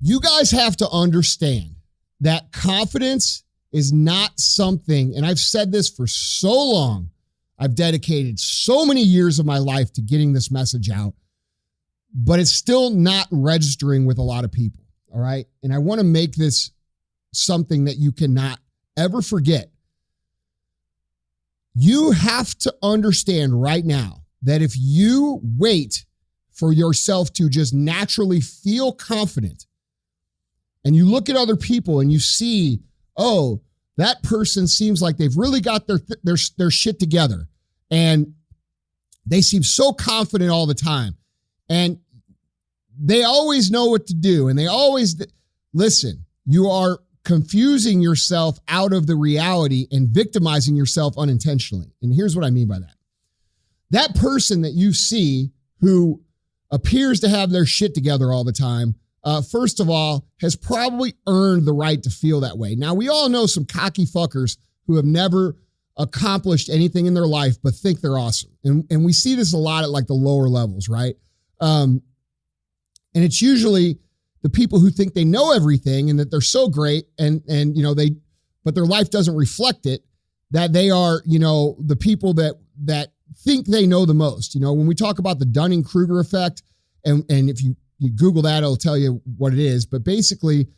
You guys have to understand that confidence is not something, and I've said this for so long, I've dedicated so many years of my life to getting this message out, but it's still not registering with a lot of people, all right? And I want to make this something that you cannot ever forget. You have to understand right now that if you wait for yourself to just naturally feel confident, and you look at other people and you see, oh, that person seems like they've really got their shit together, and they seem so confident all the time, and they always know what to do, and they always listen. You are confusing yourself out of the reality and victimizing yourself unintentionally. And here's what I mean by that. That person that you see who appears to have their shit together all the time, first of all, has probably earned the right to feel that way. Now, we all know some cocky fuckers who have never accomplished anything in their life but think they're awesome. And we see this a lot at like the lower levels, right? And it's usually the people who think they know everything and that they're so great and you know, but their life doesn't reflect it, that they are, you know, the people that think they know the most. You know, when we talk about the Dunning-Kruger effect, and if you Google that, it'll tell you what it is. But basically,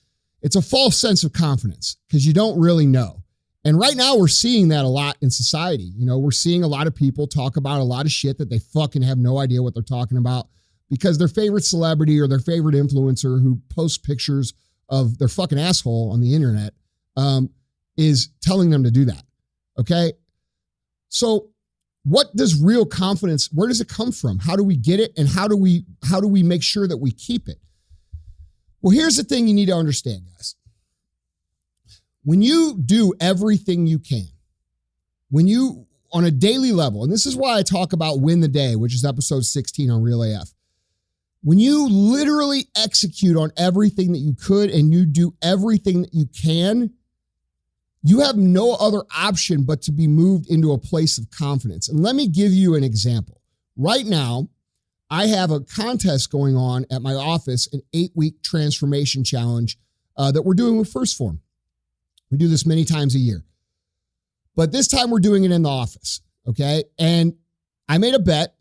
it's a false sense of confidence because you don't really know. And right now we're seeing that a lot in society. You know, we're seeing a lot of people talk about a lot of shit that they fucking have no idea what they're talking about because their favorite celebrity or their favorite influencer who posts pictures of their fucking asshole on the internet is telling them to do that. Okay. So what does real confidence, where does it come from? How do we get it? And how do we make sure that we keep it? Well, here's the thing you need to understand, guys. When you do everything you can, when you, on a daily level, and this is why I talk about Win the Day, which is episode 16 on Real AF. When you literally execute on everything that you could and you do everything that you can, you have no other option but to be moved into a place of confidence. And let me give you an example. Right now, I have a contest going on at my office, an 8-week transformation challenge that we're doing with First Form. We do this many times a year. But this time we're doing it in the office, okay? And I made a bet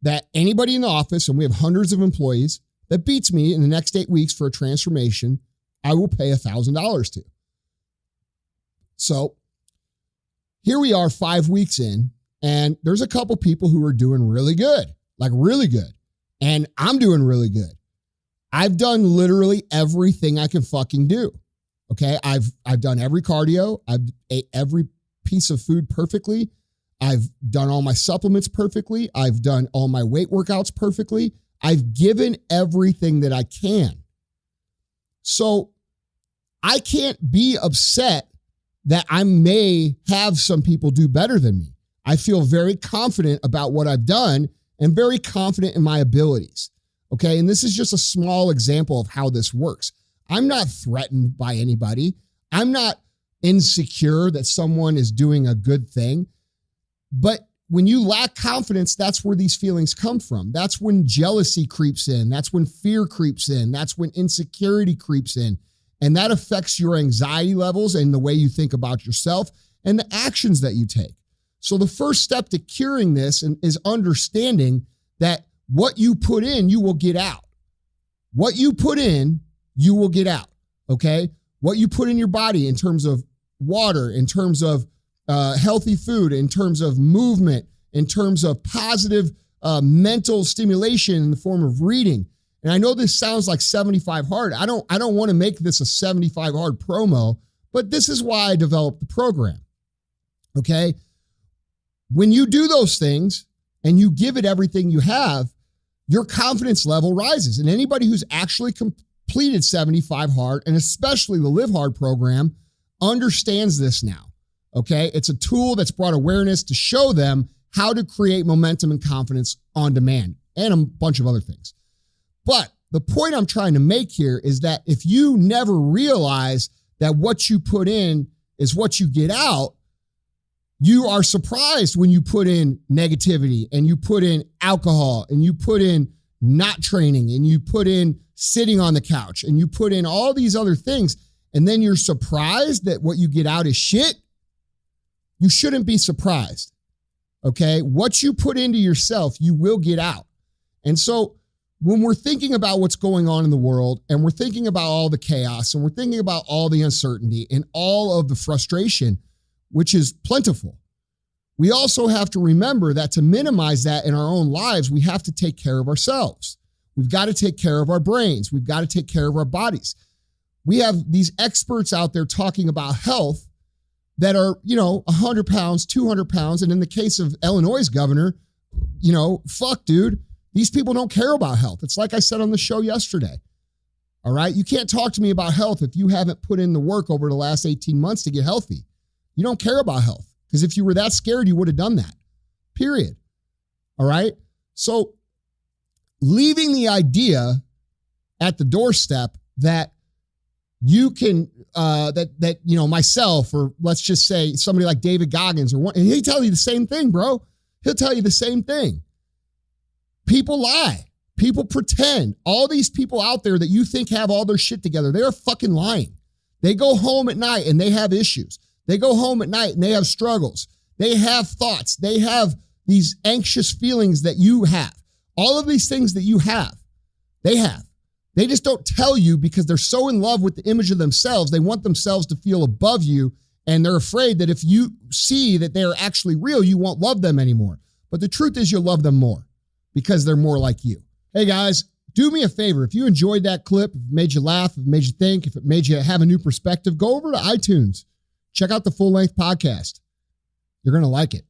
that anybody in the office, and we have hundreds of employees, that beats me in the next 8 weeks for a transformation, I will pay $1,000 to. So here we are 5 weeks in, and there's a couple people who are doing really good, like really good. And I'm doing really good. I've done literally everything I can fucking do. Okay. I've done every cardio. I've ate every piece of food perfectly. I've done all my supplements perfectly. I've done all my weight workouts perfectly. I've given everything that I can. So I can't be upset that I may have some people do better than me. I feel very confident about what I've done and very confident in my abilities. Okay. And this is just a small example of how this works. I'm not threatened by anybody. I'm not insecure that someone is doing a good thing. But when you lack confidence, that's where these feelings come from. That's when jealousy creeps in. That's when fear creeps in. That's when insecurity creeps in. And that affects your anxiety levels and the way you think about yourself and the actions that you take. So the first step to curing this is understanding that what you put in, you will get out. What you put in, you will get out, okay? What you put in your body in terms of water, in terms of healthy food, in terms of movement, in terms of positive mental stimulation in the form of reading. And I know this sounds like 75 hard. I don't want to make this a 75 hard promo, but this is why I developed the program, okay? When you do those things and you give it everything you have, your confidence level rises. And anybody who's actually completed 75 hard, and especially the Live Hard program, understands this now, okay? It's a tool that's brought awareness to show them how to create momentum and confidence on demand and a bunch of other things. But the point I'm trying to make here is that if you never realize that what you put in is what you get out, you are surprised when you put in negativity and you put in alcohol and you put in not training, and you put in sitting on the couch, and you put in all these other things, and then you're surprised that what you get out is shit, you shouldn't be surprised. Okay? What you put into yourself, you will get out. And so when we're thinking about what's going on in the world, and we're thinking about all the chaos, and we're thinking about all the uncertainty and all of the frustration, which is plentiful, we also have to remember that to minimize that in our own lives, we have to take care of ourselves. We've got to take care of our brains. We've got to take care of our bodies. We have these experts out there talking about health that are, 100 pounds, 200 pounds. And in the case of Illinois' governor, fuck, dude, these people don't care about health. It's like I said on the show yesterday. All right. You can't talk to me about health if you haven't put in the work over the last 18 months to get healthy. You don't care about health. Because if you were that scared, you would have done that, period. All right. So leaving the idea at the doorstep that you can, myself, or let's just say somebody like David Goggins, and he'll tell you the same thing, bro. He'll tell you the same thing. People lie. People pretend. All these people out there that you think have all their shit together, they're fucking lying. They go home at night and they have issues. They go home at night and they have struggles. They have thoughts. They have these anxious feelings that you have. All of these things that you have, they have. They just don't tell you because they're so in love with the image of themselves. They want themselves to feel above you, and they're afraid that if you see that they're actually real, you won't love them anymore. But the truth is you'll love them more because they're more like you. Hey guys, do me a favor. If you enjoyed that clip, if it made you laugh, if it made you think, if it made you have a new perspective, go over to iTunes. Check out the full-length podcast. You're going to like it.